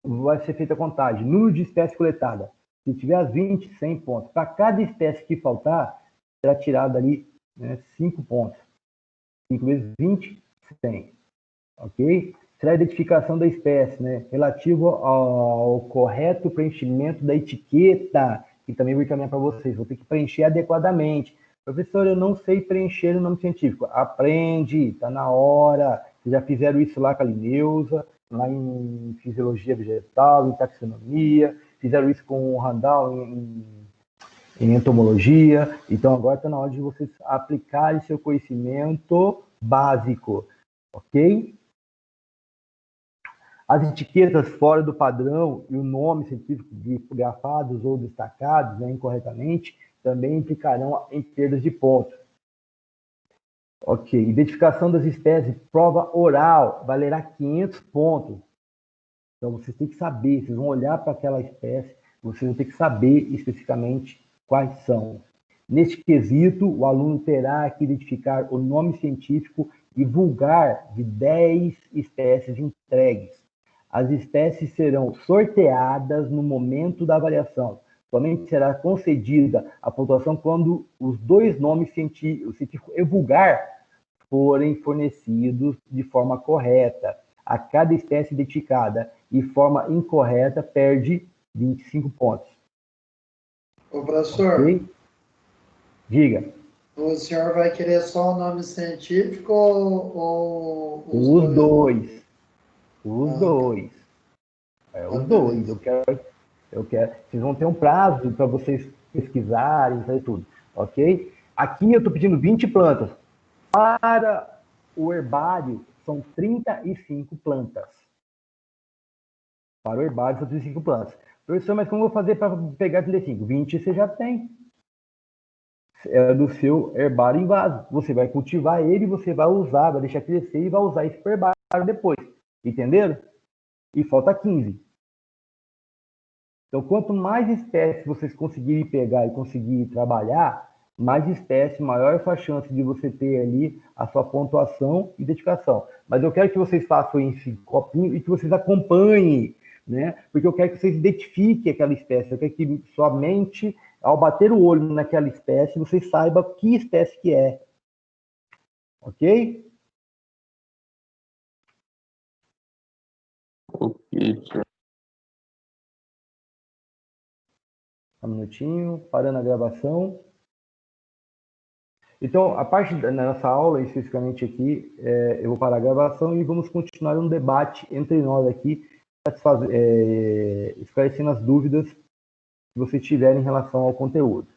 Vai ser feita a contagem. Número de espécies coletadas. Se tiver as 20, 100 pontos. Para cada espécie que faltar, será tirado ali, né, 5 pontos. 5 vezes 20, 100. Ok? Será a identificação da espécie, né? Relativo ao correto preenchimento da etiqueta, que também vou encaminhar para vocês. Vou ter que preencher adequadamente. Professor, eu não sei preencher o nome científico. Aprende, está na hora. Vocês já fizeram isso lá com a Lineusa, lá em Fisiologia Vegetal, em Taxonomia. Fizeram isso com o Randall em Entomologia. Então, agora está na hora de vocês aplicarem seu conhecimento básico. Ok? As etiquetas fora do padrão e o nome científico grafados ou destacados, né, incorretamente, também implicarão em perdas de pontos. Ok. Identificação das espécies, prova oral, valerá 500 pontos. Então, vocês têm que saber, vocês vão olhar para aquela espécie, vocês vão ter que saber especificamente quais são. Neste quesito, o aluno terá que identificar o nome científico e vulgar de 10 espécies entregues. As espécies serão sorteadas no momento da avaliação. Somente será concedida a pontuação quando os dois nomes científico e vulgar forem fornecidos de forma correta. A cada espécie identificada e forma incorreta perde 25 pontos. Ô, professor. Okay? Diga. O senhor vai querer só o nome científico ou Os dois. Os Ah, tá. dois. Os dois. Eu quero. Vocês vão ter um prazo para vocês pesquisarem, fazer tudo. Ok? Aqui eu estou pedindo 20 plantas. Para o herbário, são 35 plantas. Para o herbário, são 35 plantas. Professor, mas como eu vou fazer para pegar 35? 20 você já tem. É do seu herbário em vaso. Você vai cultivar ele, você vai usar, vai deixar crescer e vai usar esse herbário depois. Entenderam? E falta 15. Então, quanto mais espécies vocês conseguirem pegar e conseguir trabalhar, mais espécie, maior a sua chance de você ter ali a sua pontuação e dedicação. Mas eu quero que vocês façam esse copinho e que vocês acompanhem, né? Porque eu quero que vocês identifiquem aquela espécie. Eu quero que sua mente, ao bater o olho naquela espécie, você saiba que espécie que é. Ok? Ok, senhor. Um minutinho, parando a gravação. Então, a parte da nossa aula, especificamente aqui, eu vou parar a gravação e vamos continuar um debate entre nós aqui, esclarecendo as dúvidas que você tiver em relação ao conteúdo.